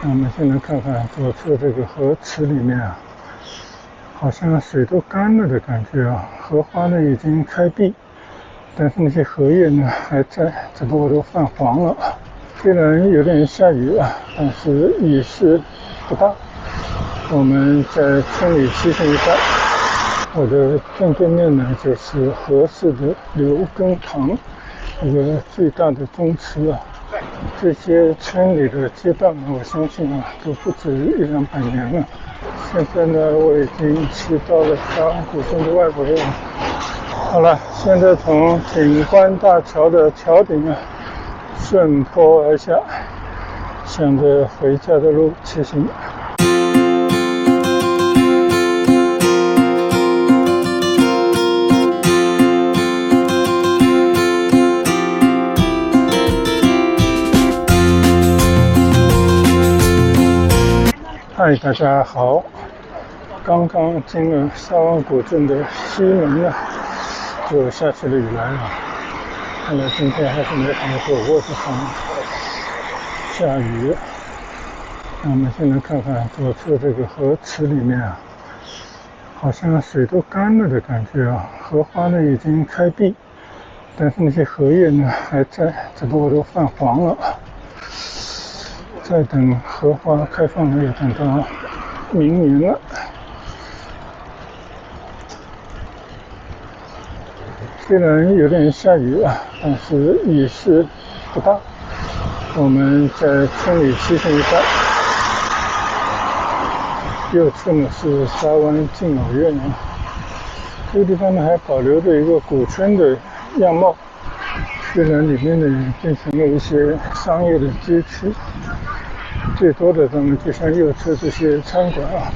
那我们现在看看左侧这个河池里面啊，好像水都干了的感觉啊，荷花呢已经开闭，但是那些荷叶呢还在，只不过都泛黄了。虽然有点下雨啊，但是雨势不大。我们在村里西城一带，我的正对面呢就是合适的刘根堂，一个最大的宗祠啊。这些村里的街道呢，我相信啊，都不止100-200年了。现在呢，我已经骑到了沙湾古镇的外围了。好了，现在从景观大桥的桥顶啊，顺坡而下，向着回家的路骑行。嗨，大家好！刚刚进了沙湾古镇的西门呢，就下起了雨来了。看来今天还是没什么走过这场下雨。那我们现在看看左侧这个河池里面啊，好像水都干了的感觉啊，荷花呢已经开闭，但是那些荷叶呢还在，只不过都泛黄了。再等荷花开放呢，要等到明年了。虽然有点下雨啊，但是雨势不大。我们在村里西城一带，右侧呢是沙湾敬老院啊，这个地方呢还保留着一个古村的样貌，虽然里面呢变成了一些商业的街区，最多的当然就像右侧这些餐馆啊。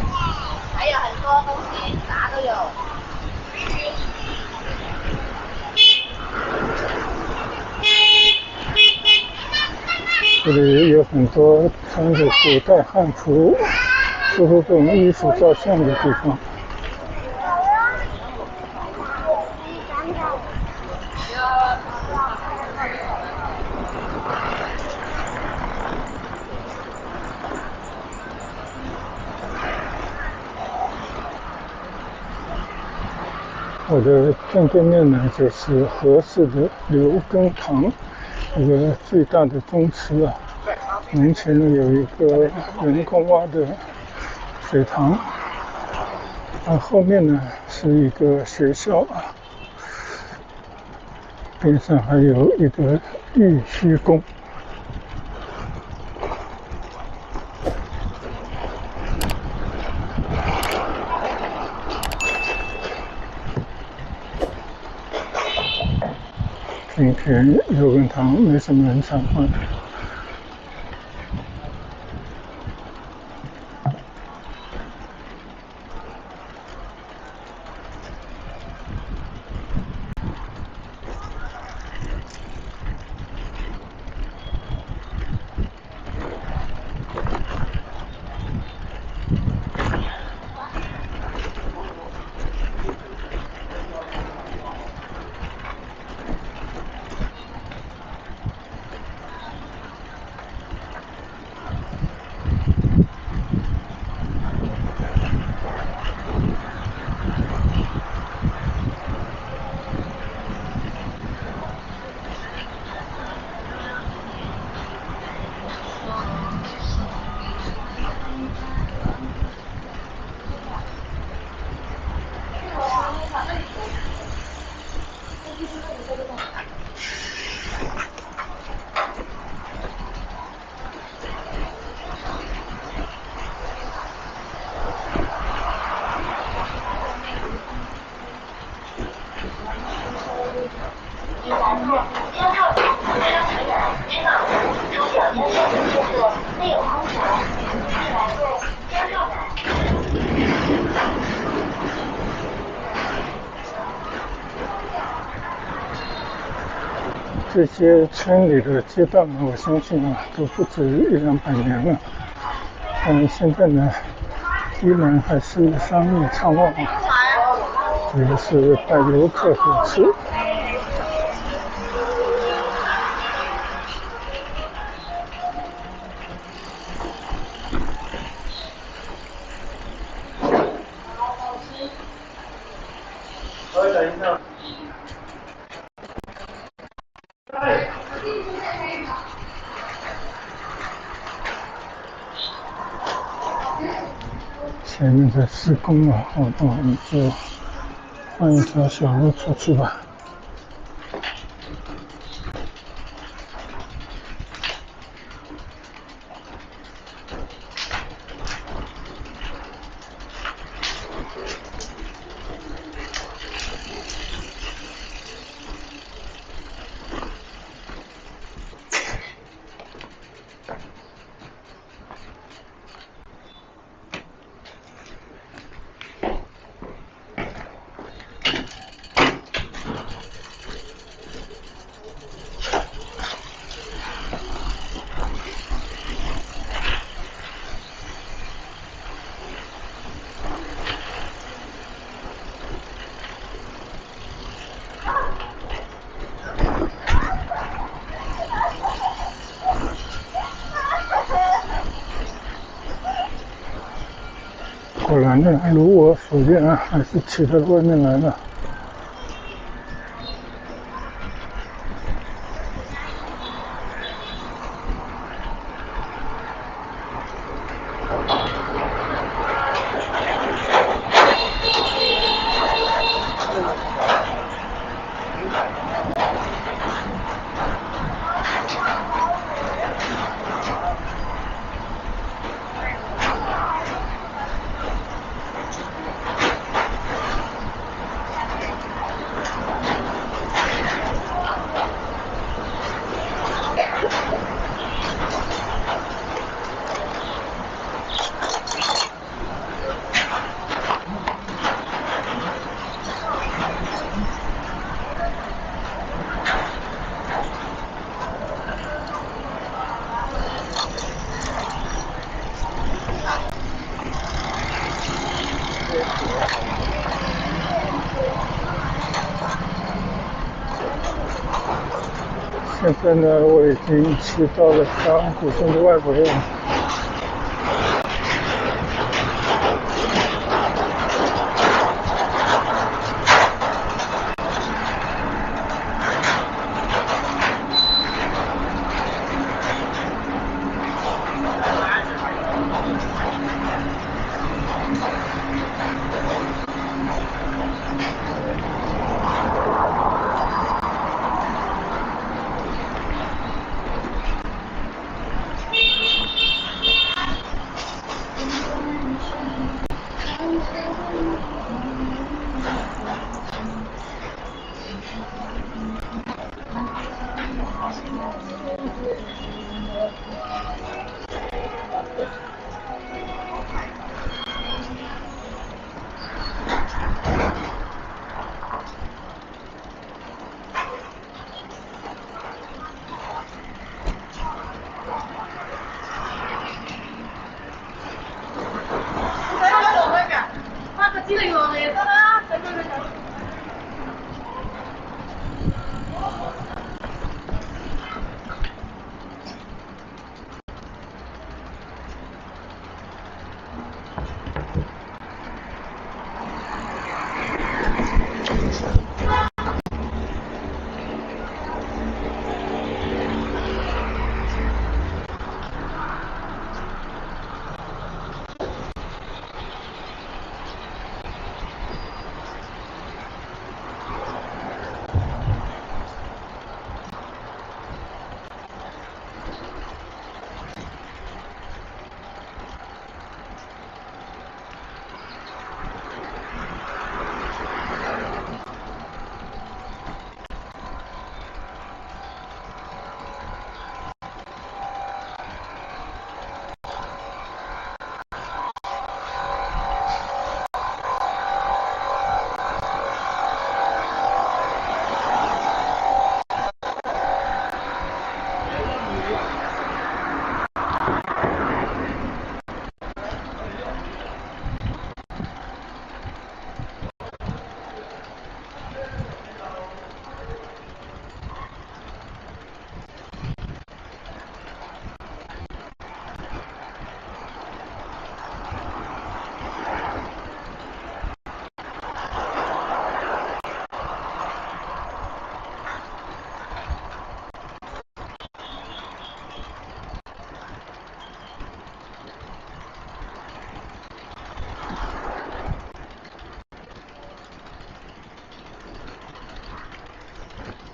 还有很多东西，啥都有。这里有很多穿着古代汉服、说出这种艺术照相的地方。我的正对面呢就是合适的刘根堂，一个最大的宗祠啊。门前呢有一个人工挖的水塘，后面呢是一个学校啊，边上还有一个玉虚宫。今天刘根堂没什么人参观。这些村里的街道呢，我相信啊，都不止100-200年了。现在呢，依然还是商业畅旺啊，也是带游客所吃。前面在施工啊，那我们就换一条小路出去吧。果然呢，如我所愿啊，还是骑到外面来了。现在呢，我已经骑到了长谷镇的外围了。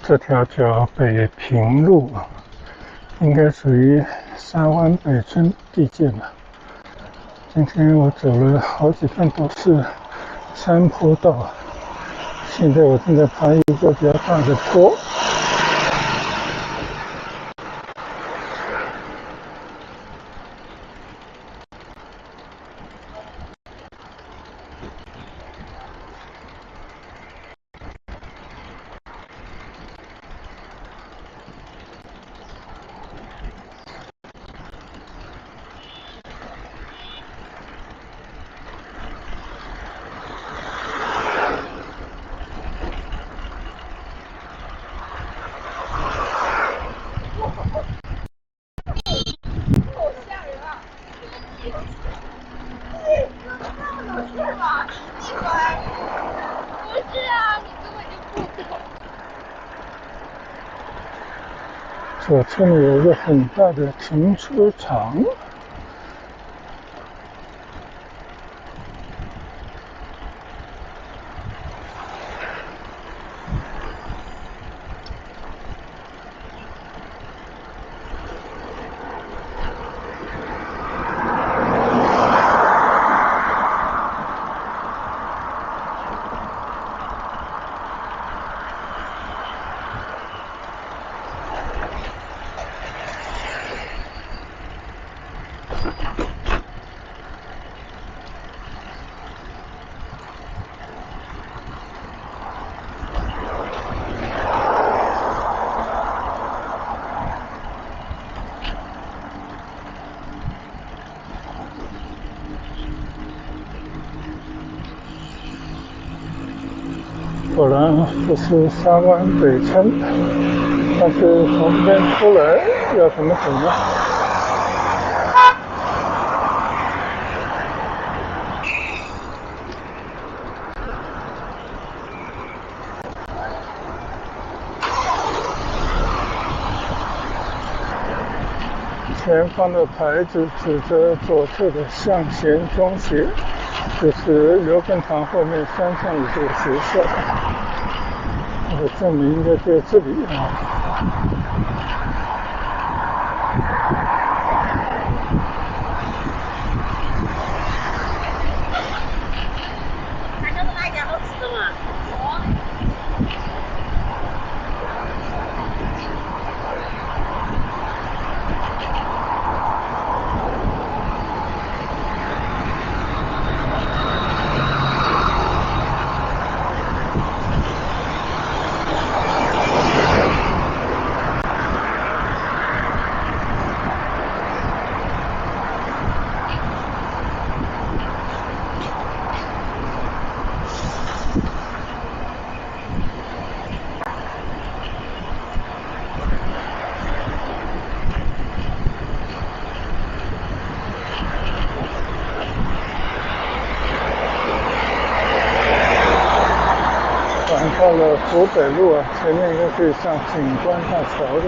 这条叫北平路，应该属于沙湾北村地界吧。今天我走了好几段都是山坡道，现在我正在爬一个比较大的坡。左侧呢有一个很大的停车场，果然这是沙湾北村，但是从这边出来要怎么走呢？前方的牌子指着左侧的向贤中学，就是刘根堂后面山上有这个学校。我的证明应该在这里啊。大家都来点好吃的嘛。到了湖北路啊，前面应该可以上景观大桥的。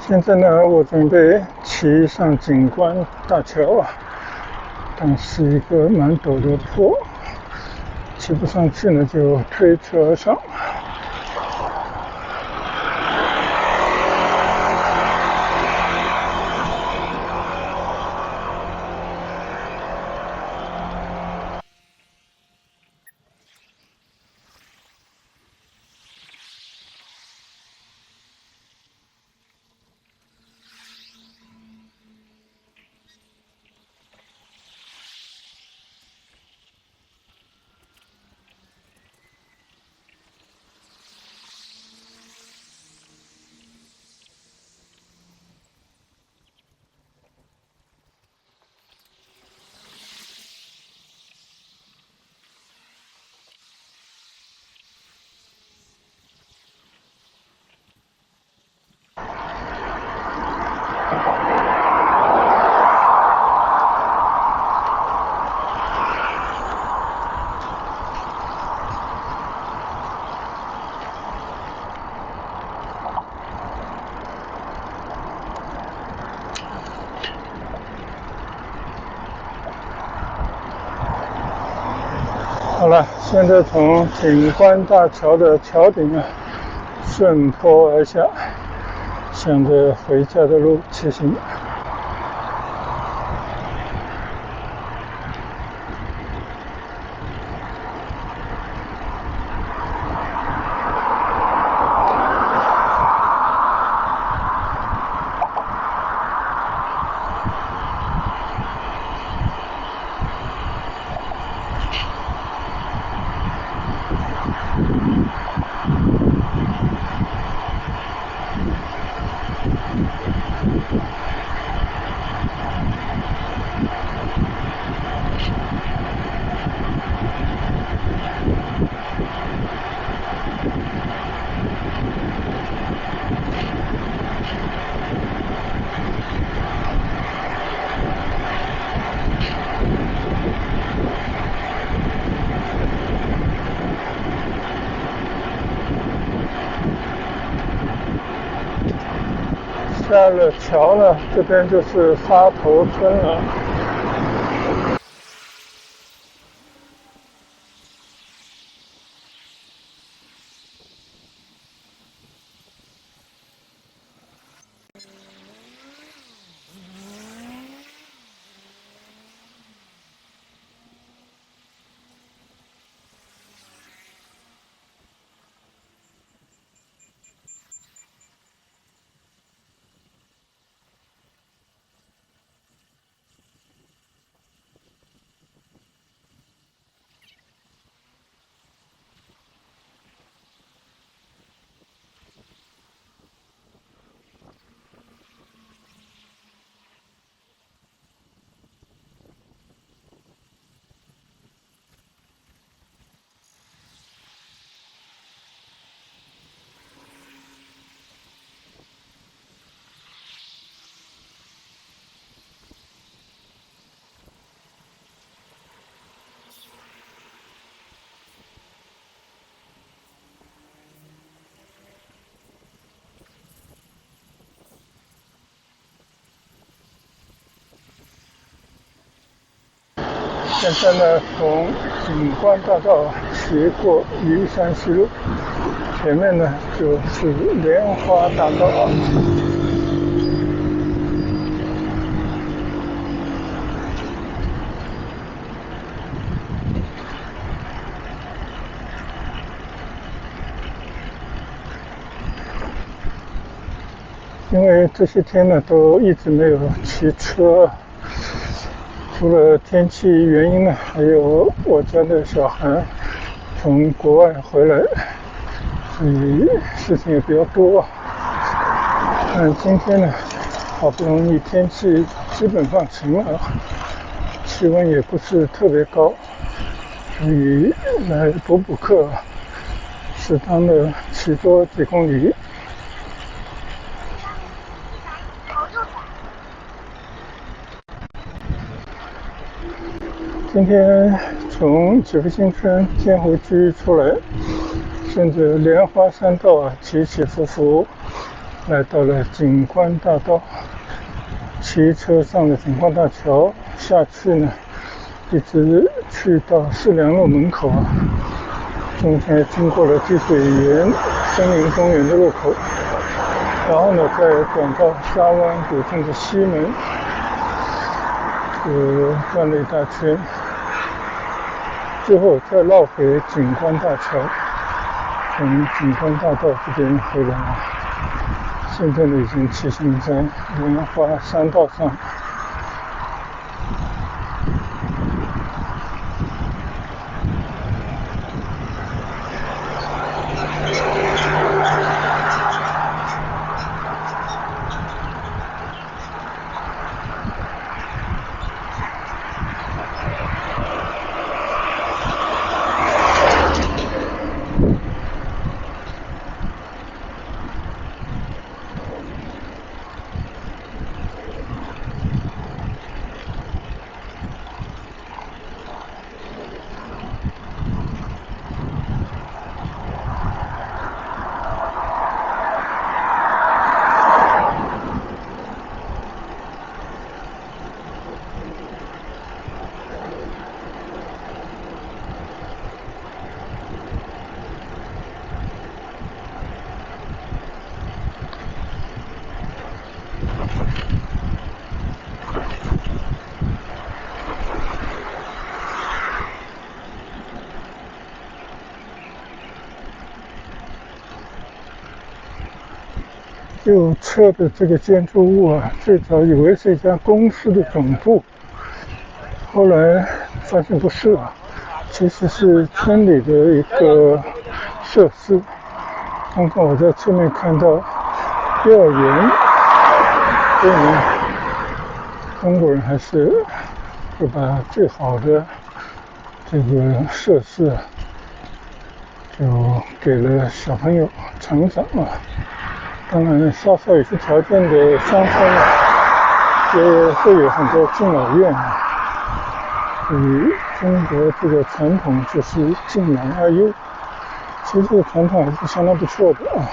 现在呢，我准备骑上景观大桥啊，但是一个蛮陡的坡，骑不上去呢，就推车上。好了，现在从景观大桥的桥顶啊，顺坡而下，向着回家的路骑行。下了桥呢，这边就是沙头村了。现在呢，从景观大道骑过虞山西路，前面呢就是莲花大道。因为这些天呢都一直没有骑车，除了天气原因呢，还有我家的小孩从国外回来，所以事情也比较多。但今天呢，好不容易天气基本上晴了，气温也不是特别高，所以来补课，适当的骑多几公里。今天从启福新村天湖区出来，顺着莲花山道啊，起起伏伏，来到了景观大道。骑车上了景观大桥，下去呢，一直去到四良路门口啊，中间经过了积水岩森林公园的路口，然后呢，再转到沙湾古镇的西门，转了一大圈。最后再绕回景观大桥，从景观大道这边回来。现在呢，已经骑行在莲花山道上。右侧的这个建筑物啊，最早以为是一家公司的总部，后来发现不是啊，其实是村里的一个设施。刚刚我在侧面看到幼儿园，所以呢，中国人还是会把最好的这个设施啊，就给了小朋友成长啊。当然，稍稍有些条件的乡村啊，也会有很多敬老院啊。所以中国这个传统就是敬老爱幼，其实这个传统还是相当不错的啊。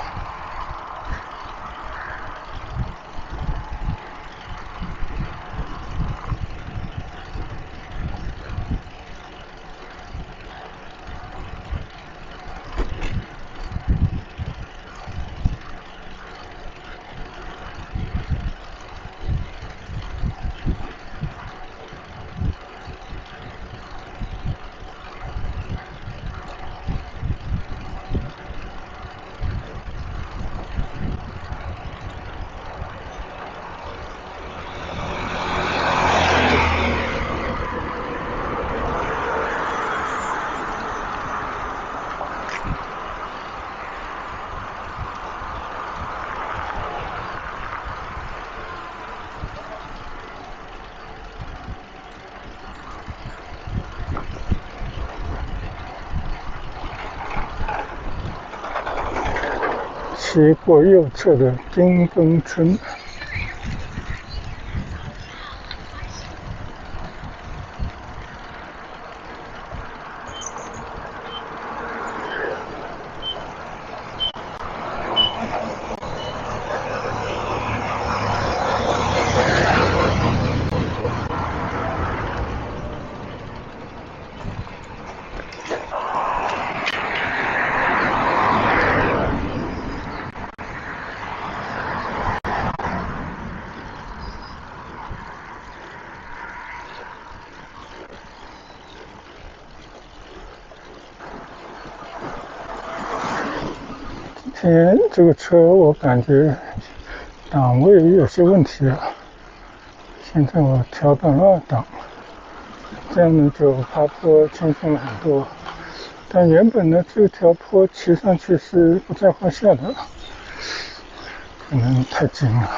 骑过右侧的丁峰村，今天这个车我感觉档位有些问题啊，现在我调到了2档，这样呢就爬坡轻松了很多。但原本呢这条坡骑上去是不在话下的，可能太紧了。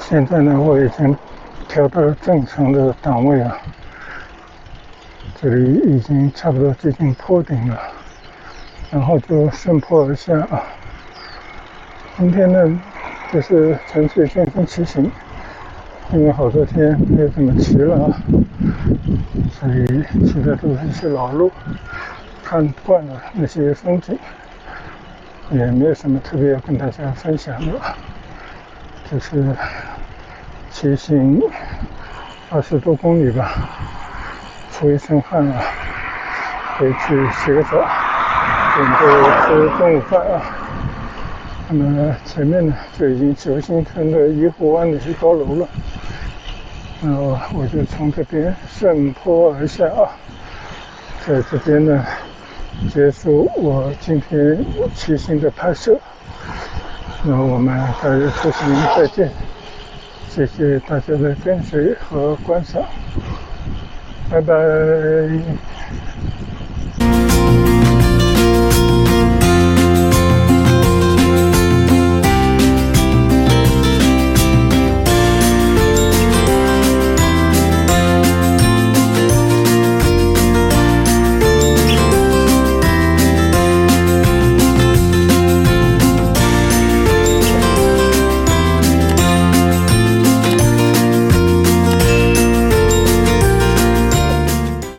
现在呢，我已经调到了正常的档位了，这里已经差不多接近坡顶了，然后就顺坡而下啊。今天呢，就是纯粹健身骑行，因为好多天没有怎么骑了啊，所以骑的都是一些老路，看惯了那些风景，也没有什么特别要跟大家分享的，就是骑行20多公里吧，出一身汗啊，回去洗个澡，准备吃中午饭啊。那么前面呢就已经9星村的怡湖湾的一些高楼了，然后我就从这边顺坡而下啊，在这边呢结束我今天骑行的拍摄。那我们改日出行再见，谢谢大家的跟随和观赏，拜拜。